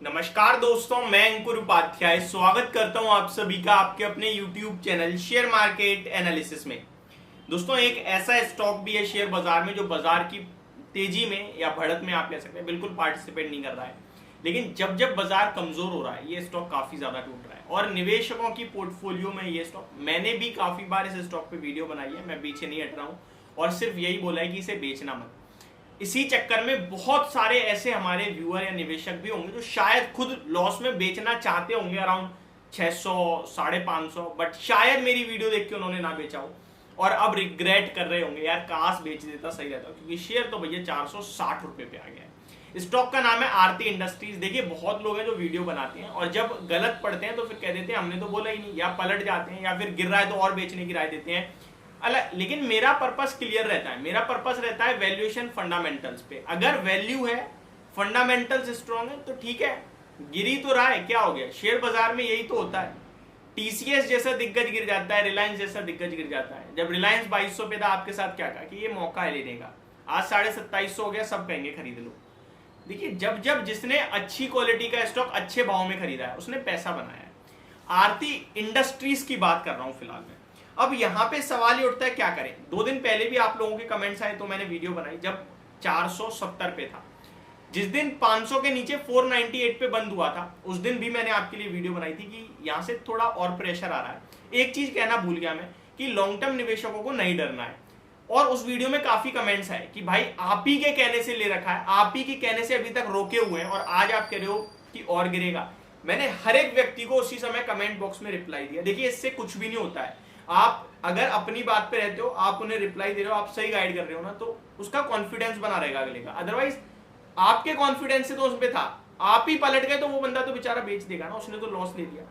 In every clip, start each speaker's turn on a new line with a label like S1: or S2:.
S1: नमस्कार दोस्तों, मैं अंकुर उपाध्याय स्वागत करता हूं आप सभी का आपके अपने YouTube channel share market analysis में। दोस्तों, एक ऐसा स्टॉक भी है शेयर बाजार में जो बाजार की तेजी में या बढ़त में आप कह सकते हैं बिल्कुल पार्टिसिपेट नहीं कर रहा है, लेकिन जब जब बाजार कमजोर हो रहा है ये स्टॉक काफी ज्यादा टूट रहा है और निवेशकों की पोर्टफोलियो में ये स्टॉक, मैंने भी काफी बार इस स्टॉक पे वीडियो बनाई है, मैं पीछे नहीं हट रहा हूँ और सिर्फ यही बोला है कि इसे बेचना मत। इसी चक्कर में बहुत सारे ऐसे हमारे व्यूअर या निवेशक भी होंगे जो शायद खुद लॉस में बेचना चाहते होंगे अराउंड 600 550, बट शायद मेरी वीडियो देख के उन्होंने ना बेचा हो और अब रिग्रेट कर रहे होंगे यार काश बेच देता सही रहता, क्योंकि शेयर तो भैया 460 रुपए पे आ गया है। स्टॉक का नाम है आरती इंडस्ट्रीज। देखिए, बहुत लोग हैं जो वीडियो बनाते हैं और जब गलत पढ़ते हैं तो फिर कह देते हैं हमने तो बोला ही नहीं, या पलट जाते हैं या फिर गिर रहा है तो और बेचने की राय देते हैं अलग। लेकिन मेरा पर्पस क्लियर रहता है, मेरा पर्पस रहता है वैल्यूएशन फंडामेंटल्स पे। अगर वैल्यू है, फंडामेंटल्स स्ट्रॉन्ग है तो ठीक है, गिरी तो रहा है, क्या हो गया। शेयर बाजार में यही तो होता है, टीसीएस जैसा दिग्गज गिर जाता है, रिलायंस जैसा दिग्गज गिर जाता है। जब रिलायंस 2200 पे था, आपके साथ क्या कहा कि ये मौका है लेने का, आज 2750 हो गया, सब कहेंगे खरीद लो। देखिए, जब जब जिसने अच्छी क्वालिटी का स्टॉक अच्छे भाव में खरीदा है उसने पैसा बनाया है। आरती इंडस्ट्रीज की बात कर रहा हूं फिलहाल में। अब यहां पे सवाल ये उठता है क्या करें। 2 दिन पहले भी आप लोगों के कमेंट्स आए तो मैंने वीडियो बनाई जब 470 पे था। जिस दिन 500 के नीचे 498 पे बंद हुआ था उस दिन भी मैंने आपके लिए वीडियो बनाई थी कि यहां से थोड़ा और प्रेशर आ रहा है। एक चीज कहना भूल गया मैं कि लॉन्ग टर्म निवेशकों को नहीं डरना है, और उस वीडियो में काफी कमेंट्स आए कि भाई आप ही के कहने से ले रखा है, आप ही के कहने से अभी तक रोके हुए हैं और आज आप कह रहे हो कि और गिरेगा। मैंने हर एक व्यक्ति को उसी समय कमेंट बॉक्स में रिप्लाई दिया। देखिए, इससे कुछ भी नहीं होता है। आप अगर अपनी बात पे रहते हो, आप उन्हें रिप्लाई दे रहे हो, आप सही गाइड कर रहे हो ना, तो उसका कॉन्फिडेंस बना रहेगा अगले का। अदरवाइज आपके कॉन्फिडेंस से तो उस पे था, आप ही पलट गए तो वो बंदा तो बेचारा बेच देगा ना, उसने तो लॉस ले लिया।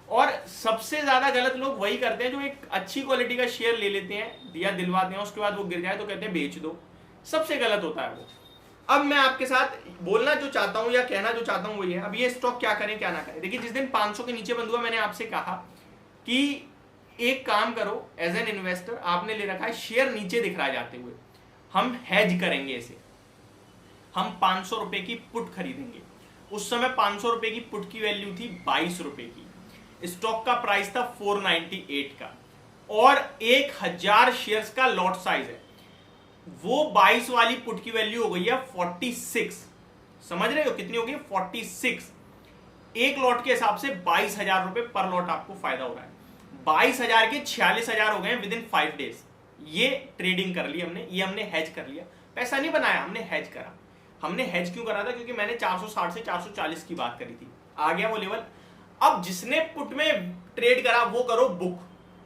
S1: और सबसे ज्यादा गलत लोग वही करते हैं जो एक अच्छी क्वालिटी का शेयर ले लेते हैं, दिया दिलवाते हैं, उसके बाद वो गिर जाए तो कहते हैं बेच दो। सबसे गलत होता है वो। अब मैं आपके साथ बोलना जो चाहता हूं या कहना जो चाहता हूं वो ये है, अब ये स्टॉक क्या करें क्या ना करें। देखिए, जिस दिन 500 के नीचे बंद हुआ मैंने आपसे कहा कि एक काम करो, एज एन इन्वेस्टर आपने ले रखा है शेयर नीचे दिख रहा है जाते हुए, हम हेज करेंगे इसे, हम 500 रुपए की पुट खरीदेंगे। उस समय 500 रुपए की पुट की वैल्यू थी 22 रुपए की, स्टॉक का प्राइस था 498 का और 1000 शेयर्स का लॉट साइज है। वो 22 वाली पुट की वैल्यू हो गई है 46। समझ रहे हो कितनी हो गई? 46। एक लॉट के हिसाब से 22,000 रुपए पर लॉट आपको फायदा हो रहा है। 22,000 के 46,000 हो गए विद इन 5 डेज। ये ट्रेडिंग कर ली हमने, ये हमने हेज कर लिया। पैसा नहीं बनाया, हमने हेज करा। हमने हेज क्यों करा था? क्योंकि मैंने 460 से 440 की बात करी थी, आ गया वो लेवल। अब जिसने पुट में ट्रेड करा वो करो बुक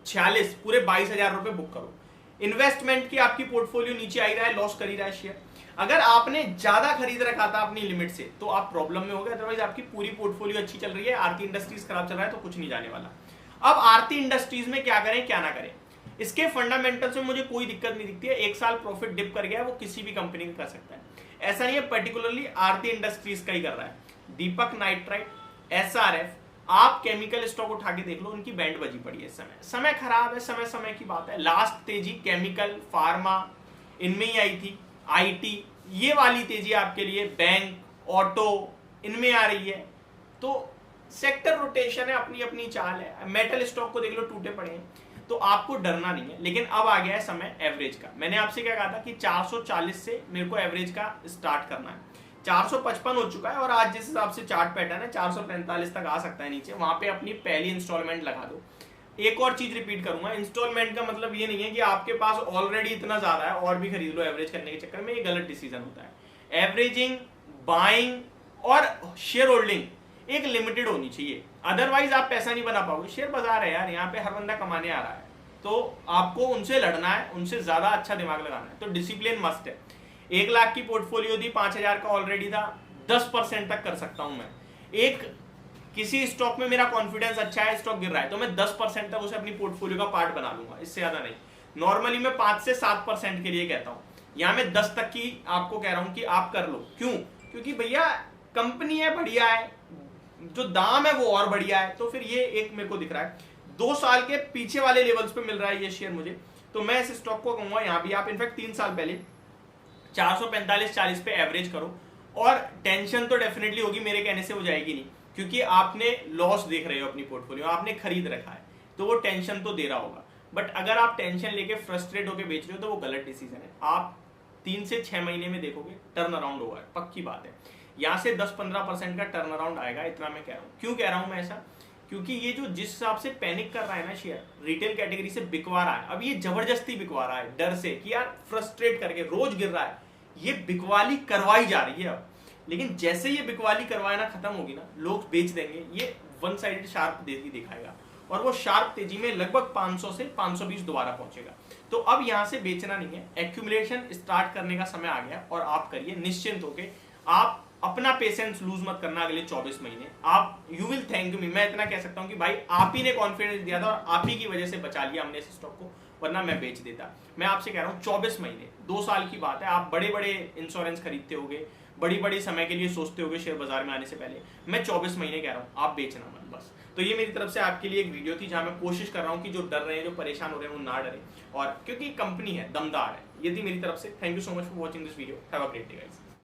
S1: 46, पूरे 22,000 रुपए बुक करो। इन्वेस्टमेंट की आपकी पोर्टफोलियो नीचे आ ही रहा है, लॉस कर ही रहा है शेयर। अगर आपने ज्यादा खरीद रखा था अपनी लिमिट से तो आप प्रॉब्लम में हो गए, अदरवाइज आपकी पूरी पोर्टफोलियो अच्छी चल रही है। आरती इंडस्ट्रीज खराब चल रहा है तो कुछ नहीं जाने वाला। अब आरती इंडस्ट्रीज में क्या करें क्या ना करें, इसके फंडामेंटल्स में मुझे कोई दिक्कत नहीं दिखती है। 1 साल प्रॉफिट डिप कर गया है, वो किसी भी कंपनी का कर सकता है, ऐसा नहीं है पर्टिकुलरली आरती इंडस्ट्रीज का ही कर रहा है। दीपक नाइट्राइट, एसआरएफ, आप केमिकल स्टॉक उठा के देख लो, उनकी बैंड बजी पड़ी है। समय खराब है, समय समय की बात है। लास्ट तेजी केमिकल, फार्मा, इनमें ही आई थी। आईटी, ये वाली तेजी आपके लिए बैंक, ऑटो, इनमें आ रही है। तो सेक्टर रोटेशन है, अपनी अपनी चाल है। मेटल स्टॉक को देख लो, टूटे पड़े हैं, तो आपको डरना नहीं है। लेकिन अब आ गया है समय एवरेज का। मैंने आपसे क्या कहा था कि 440 से मेरे को एवरेज का स्टार्ट करना है। 455 हो चुका है और आज जिस हिसाब से चार्ट पैटर्न है 445 तक आ सकता है नीचे, वहां पे अपनी पहली इंस्टॉलमेंट लगा दो। एक और चीज रिपीट करूंगा, इंस्टॉलमेंट का मतलब ये नहीं है कि आपके पास ऑलरेडी इतना ज्यादा है और भी खरीद लो एवरेज करने के चक्कर में, ये गलत डिसीजन होता है। एवरेजिंग, बाइंग और शेयर होल्डिंग एक लिमिटेड होनी चाहिए, अदरवाइज आप पैसा नहीं बना पाओगे। शेयर बाजार है यार, यहाँ पे हर बंदा कमाने आ रहा है, तो आपको उनसे लड़ना है, उनसे ज्यादा अच्छा दिमाग लगाना है, तो डिसिप्लिन मस्ट है। 1 लाख की पोर्टफोलियो थी, 5,000 का ऑलरेडी था, 10% तक कर सकता हूं मैं। एक किसी स्टॉक में मेरा कॉन्फिडेंस अच्छा है, स्टॉक गिर रहा है तो मैं 10% तक उसे अपनी पोर्टफोलियो का पार्ट बना लूंगा, इससे ज्यादा नहीं। नॉर्मली मैं 5 से 7% के लिए कहता हूं, यहां मैं 10 तक की आपको कह रहा हूं कि आप कर लो। क्यों? क्योंकि भैया कंपनी है, बढ़िया है, जो दाम है वो और बढ़िया है। तो फिर ये एक मेरे को दिख रहा है 2 साल के पीछे वाले लेवल्स पे मिल रहा है ये शेयर मुझे, तो मैं इस स्टॉक को कहूंगा। यहां भी आप इनफैक्ट 3 साल पहले 445-40 पे एवरेज करो और टेंशन तो डेफिनेटली होगी, मेरे कहने से हो जाएगी नहीं, क्योंकि आपने लॉस देख रहे हो अपनी पोर्टफोलियो, आपने खरीद रखा है, तो वो टेंशन तो दे रहा होगा। बट अगर आप टेंशन लेके फ्रस्ट्रेट होकर बेच रहे हो तो वो गलत डिसीजन है। आप 3 से 6 महीने में देखोगे टर्न अराउंड होगा, पक्की बात है। यहाँ से 10-15% का टर्न अराउंड आएगा, इतना मैं कह रहा हूँ। क्यों कह रहा हूँ मैं ऐसा? क्योंकि ये जो जिस हिसाब से पैनिक कर रहा है ना शेयर, रिटेल कैटेगरी से बिकवा रहा है, अब ये जबरदस्ती बिकवा रहा है डर से कि यार फ्रस्ट्रेट करके रोज गिर रहा है, ये बिकवाली करवाई जा रही है अब। लेकिन जैसे ये बिकवाली करवाना खत्म होगी ना, लोग बेच देंगे, ये वन साइडेड शार्प तेजी दिखाएगा और वो शार्प तेजी में लगभग 500 से 520 दोबारा पहुंचेगा। तो अब यहां से बेचना नहीं है, एक्यूमुलेशन स्टार्ट करने का समय आ गया और आप करिए निश्चिंत होके। आप अपना पेशेंस लूज मत करना अगले 24 महीने। आप यू विल थैंक मी, मैं इतना कह सकता हूं कि भाई आप ही ने कॉन्फिडेंस दिया था और आप ही की वजह से बचा लिया हमने इस स्टॉक को, वरना मैं बेच देता। मैं आपसे कह रहा हूं 24 महीने, 2 साल की बात है। आप बड़े बड़े इंश्योरेंस खरीदते होगे, बड़ी बड़ी समय के लिए सोचते होगे शेयर बाजार में आने से पहले, मैं 24 महीने कह रहा हूं, आप बेचना मत बस। तो ये मेरी तरफ से आपके लिए एक वीडियो थी जहां मैं कोशिश कर रहा हूं कि जो डर रहे हैं, जो परेशान हो रहे हैं, वो ना डरे, और क्योंकि कंपनी है, दमदार है। ये थी मेरी तरफ से। Thank you so much for watching this video. Have a great day guys.